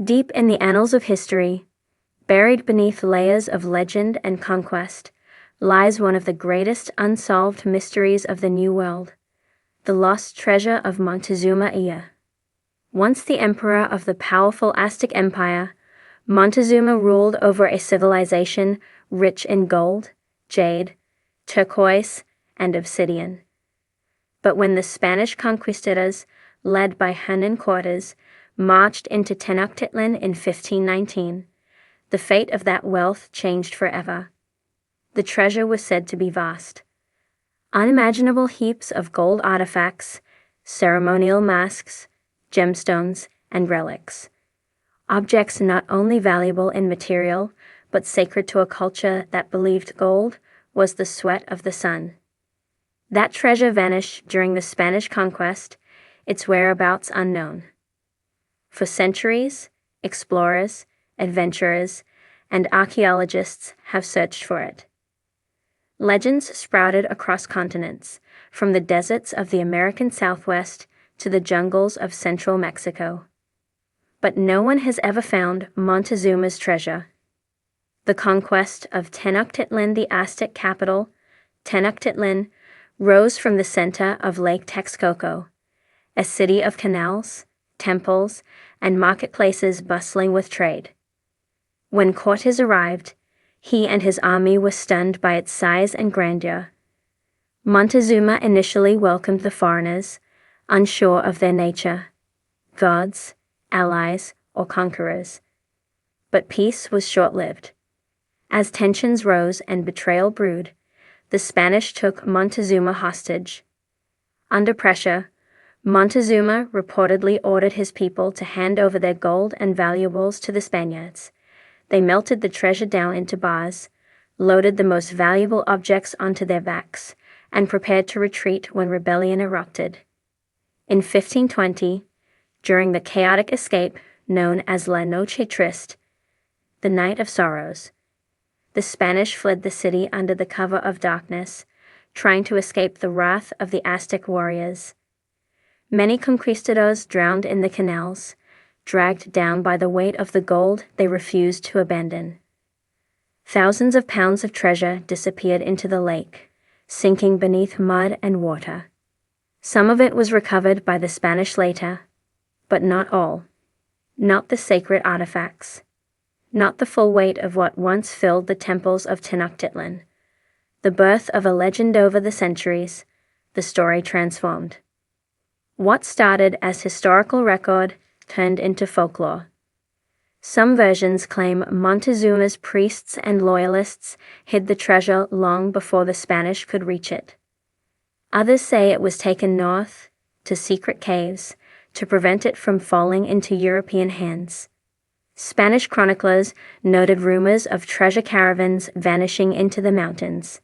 Deep in the annals of history, buried beneath layers of legend and conquest, lies one of the greatest unsolved mysteries of the New World, the lost treasure of Montezuma. Once the emperor of the powerful Aztec Empire, Montezuma ruled over a civilization rich in gold, jade, turquoise, and obsidian. But when the Spanish conquistadors, led by Hernan Cortés, marched into Tenochtitlan in 1519, the fate of that wealth changed forever. The treasure was said to be vast. Unimaginable heaps of gold artifacts, ceremonial masks, gemstones, and relics. Objects not only valuable in material, but sacred to a culture that believed gold was the sweat of the sun. That treasure vanished during the Spanish conquest, its whereabouts unknown. For centuries, explorers, adventurers, and archaeologists have searched for it. Legends sprouted across continents, from the deserts of the American Southwest to the jungles of central Mexico. But no one has ever found Montezuma's treasure. The conquest of Tenochtitlan, the Aztec capital, Tenochtitlan, rose from the center of Lake Texcoco, a city of canals, temples, and marketplaces bustling with trade. When Cortés arrived, he and his army were stunned by its size and grandeur. Montezuma initially welcomed the foreigners, unsure of their nature, gods, allies, or conquerors. But peace was short-lived. As tensions rose and betrayal brewed, the Spanish took Montezuma hostage. Under pressure, Montezuma reportedly ordered his people to hand over their gold and valuables to the Spaniards. They melted the treasure down into bars, loaded the most valuable objects onto their backs, and prepared to retreat when rebellion erupted. In 1520, during the chaotic escape known as La Noche Triste, the Night of Sorrows, the Spanish fled the city under the cover of darkness, trying to escape the wrath of the Aztec warriors. Many conquistadors drowned in the canals, dragged down by the weight of the gold they refused to abandon. Thousands of pounds of treasure disappeared into the lake, sinking beneath mud and water. Some of it was recovered by the Spanish later, but not all. Not the sacred artifacts. Not the full weight of what once filled the temples of Tenochtitlan. The birth of a legend over the centuries, the story transformed. What started as historical record turned into folklore. Some versions claim Montezuma's priests and loyalists hid the treasure long before the Spanish could reach it. Others say it was taken north, to secret caves, to prevent it from falling into European hands. Spanish chroniclers noted rumors of treasure caravans vanishing into the mountains.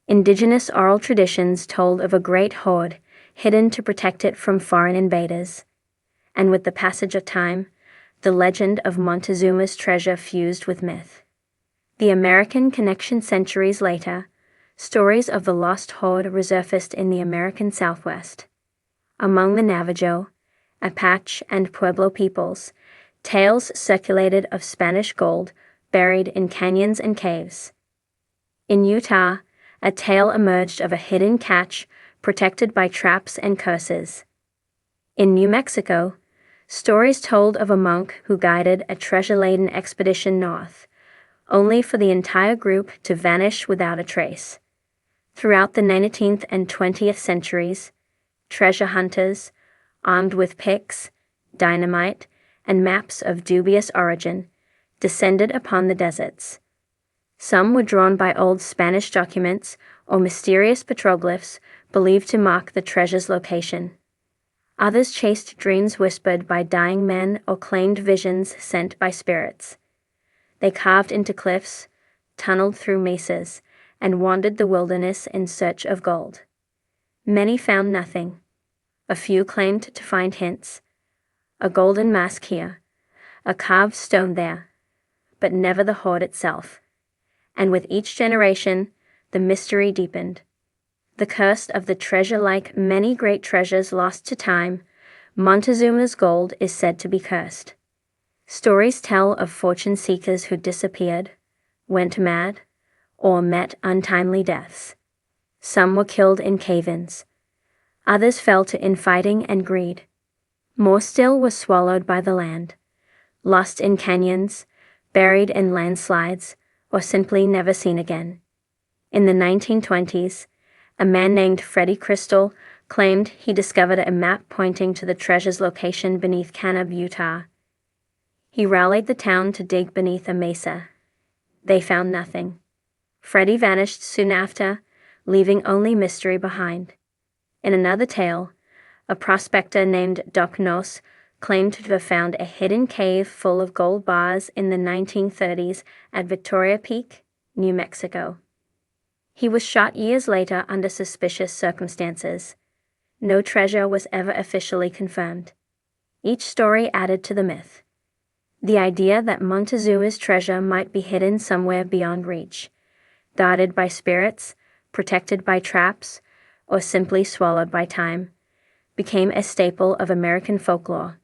Indigenous oral traditions told of a great hoard hidden to protect it from foreign invaders. And with the passage of time, the legend of Montezuma's treasure fused with myth. The American connection centuries later, stories of the lost hoard resurfaced in the American Southwest. Among the Navajo, Apache, and Pueblo peoples, tales circulated of Spanish gold buried in canyons and caves. In Utah, a tale emerged of a hidden cache protected by traps and curses. In New Mexico, stories told of a monk who guided a treasure-laden expedition north, only for the entire group to vanish without a trace. Throughout the 19th and 20th centuries, treasure hunters, armed with picks, dynamite, and maps of dubious origin, descended upon the deserts. Some were drawn by old Spanish documents or mysterious petroglyphs believed to mark the treasure's location. Others chased dreams whispered by dying men or claimed visions sent by spirits. They carved into cliffs, tunneled through mesas, and wandered the wilderness in search of gold. Many found nothing. A few claimed to find hints. A golden mask here, a carved stone there, but never the hoard itself. And with each generation, the mystery deepened. The curse of the treasure, like many great treasures lost to time, Montezuma's gold is said to be cursed. Stories tell of fortune seekers who disappeared, went mad, or met untimely deaths. Some were killed in cave-ins. Others fell to infighting and greed. More still were swallowed by the land, lost in canyons, buried in landslides, or simply never seen again. In the 1920s, a man named Freddie Crystal claimed he discovered a map pointing to the treasure's location beneath Kanab, Utah. He rallied the town to dig beneath a mesa. They found nothing. Freddie vanished soon after, leaving only mystery behind. In another tale, a prospector named Doc Nos claimed to have found a hidden cave full of gold bars in the 1930s at Victoria Peak, New Mexico. He was shot years later under suspicious circumstances. No treasure was ever officially confirmed. Each story added to the myth. The idea that Montezuma's treasure might be hidden somewhere beyond reach, guarded by spirits, protected by traps, or simply swallowed by time, became a staple of American folklore.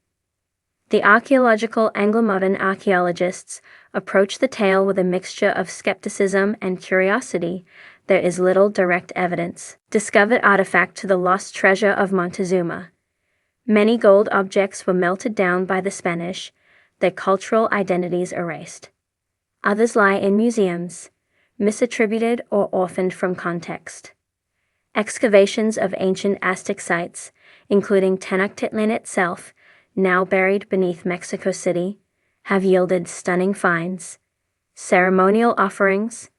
The archaeological Anglo-modern archaeologists approach the tale with a mixture of skepticism and curiosity. There is little direct evidence. Discovered artifact to the lost treasure of Montezuma. Many gold objects were melted down by the Spanish, their cultural identities erased. Others lie in museums, misattributed or orphaned from context. Excavations of ancient Aztec sites, including Tenochtitlan itself, now buried beneath Mexico City, have yielded stunning finds: ceremonial offerings,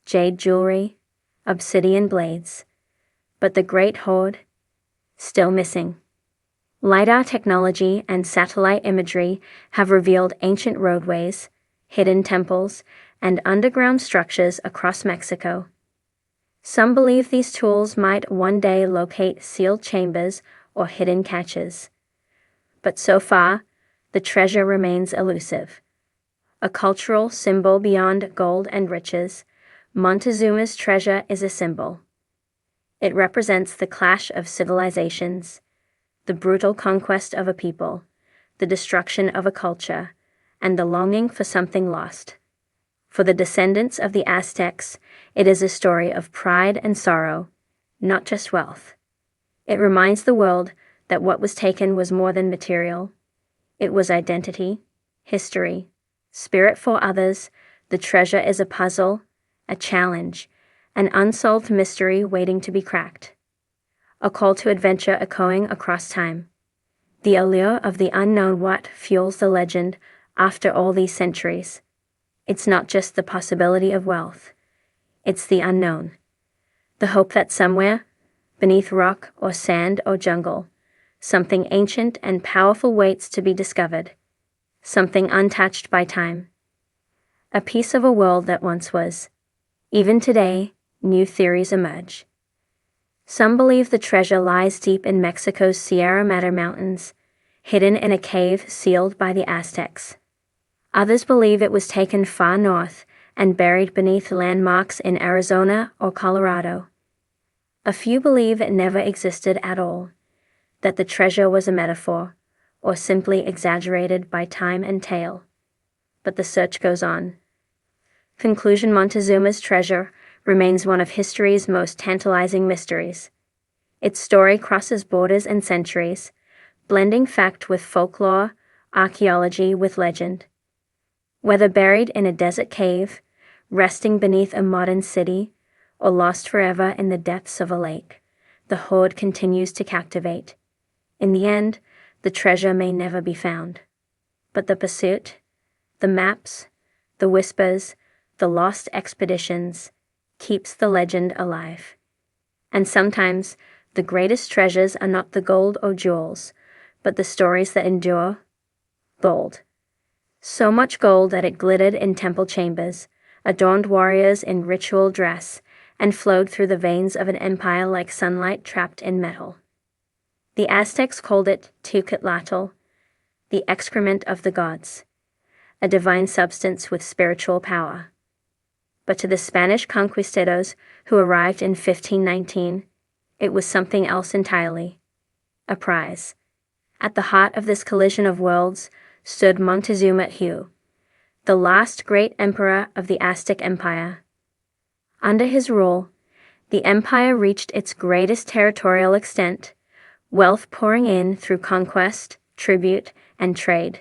jade jewelry, obsidian blades. But the Great Hoard? Still missing. LiDAR technology and satellite imagery have revealed ancient roadways, hidden temples, and underground structures across Mexico. Some believe these tools might one day locate sealed chambers or hidden caches. But so far, the treasure remains elusive. A cultural symbol beyond gold and riches, Montezuma's treasure is a symbol. It represents the clash of civilizations, the brutal conquest of a people, the destruction of a culture, and the longing for something lost. For the descendants of the Aztecs, it is a story of pride and sorrow, not just wealth. It reminds the world that what was taken was more than material. It was identity, history, spirit. For others, the treasure is a puzzle, a challenge, an unsolved mystery waiting to be cracked. A call to adventure echoing across time. The allure of the unknown. What fuels the legend after all these centuries? It's not just the possibility of wealth. It's the unknown. The hope that somewhere, beneath rock or sand or jungle, something ancient and powerful waits to be discovered. Something untouched by time. A piece of a world that once was. Even today, new theories emerge. Some believe the treasure lies deep in Mexico's Sierra Madre Mountains, hidden in a cave sealed by the Aztecs. Others believe it was taken far north and buried beneath landmarks in Arizona or Colorado. A few believe it never existed at all, that the treasure was a metaphor, or simply exaggerated by time and tale. But the search goes on. Conclusion: Montezuma's treasure remains one of history's most tantalizing mysteries. Its story crosses borders and centuries, blending fact with folklore, archaeology with legend. Whether buried in a desert cave, resting beneath a modern city, or lost forever in the depths of a lake, the hoard continues to captivate. In the end, the treasure may never be found. But the pursuit, the maps, the whispers, the lost expeditions, keeps the legend alive. And sometimes, the greatest treasures are not the gold or jewels, but the stories that endure. Gold. So much gold that it glittered in temple chambers, adorned warriors in ritual dress, and flowed through the veins of an empire like sunlight trapped in metal. The Aztecs called it Teucatlatl, the excrement of the gods, a divine substance with spiritual power. But to the Spanish conquistadors who arrived in 1519, it was something else entirely. A prize. At the heart of this collision of worlds stood Montezuma Hu, the last great emperor of the Aztec Empire. Under his rule, the empire reached its greatest territorial extent, wealth pouring in through conquest, tribute, and trade.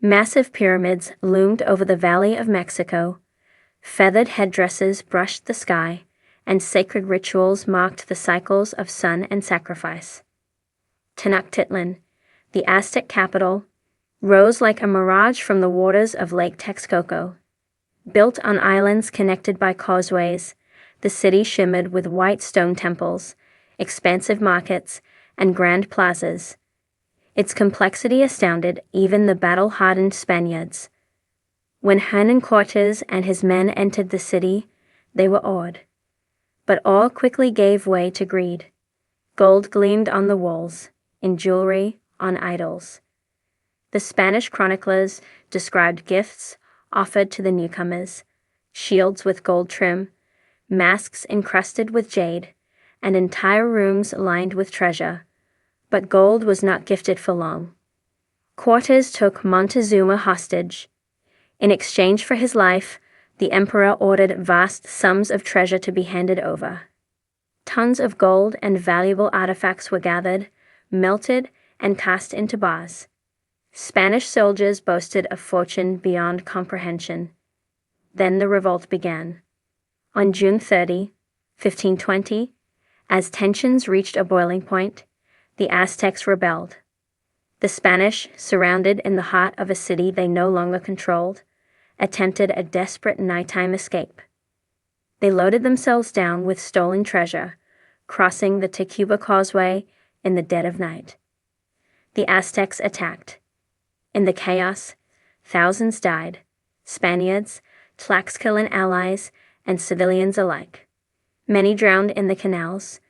Massive pyramids loomed over the Valley of Mexico, feathered headdresses brushed the sky, and sacred rituals marked the cycles of sun and sacrifice. Tenochtitlan, the Aztec capital, rose like a mirage from the waters of Lake Texcoco. Built on islands connected by causeways, the city shimmered with white stone temples, expansive markets, and grand plazas. Its complexity astounded even the battle-hardened Spaniards. When Hernan Cortes and his men entered the city, they were awed. But awe quickly gave way to greed. Gold gleamed on the walls, in jewelry, on idols. The Spanish chroniclers described gifts offered to the newcomers, shields with gold trim, masks encrusted with jade, and entire rooms lined with treasure. But gold was not gifted for long. Cortes took Montezuma hostage. In exchange for his life, the emperor ordered vast sums of treasure to be handed over. Tons of gold and valuable artifacts were gathered, melted, and cast into bars. Spanish soldiers boasted a fortune beyond comprehension. Then the revolt began. On June 30, 1520, as tensions reached a boiling point, the Aztecs rebelled. The Spanish, surrounded in the heart of a city they no longer controlled, attempted a desperate nighttime escape. They loaded themselves down with stolen treasure, crossing the Tacuba Causeway in the dead of night. The Aztecs attacked. In the chaos, thousands died, Spaniards, Tlaxcalan allies, and civilians alike. Many drowned in the canals,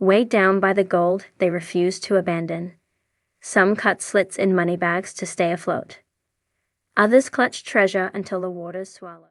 weighed down by the gold they refused to abandon. Some cut slits in money bags to stay afloat. Others clutched treasure until the waters swallowed.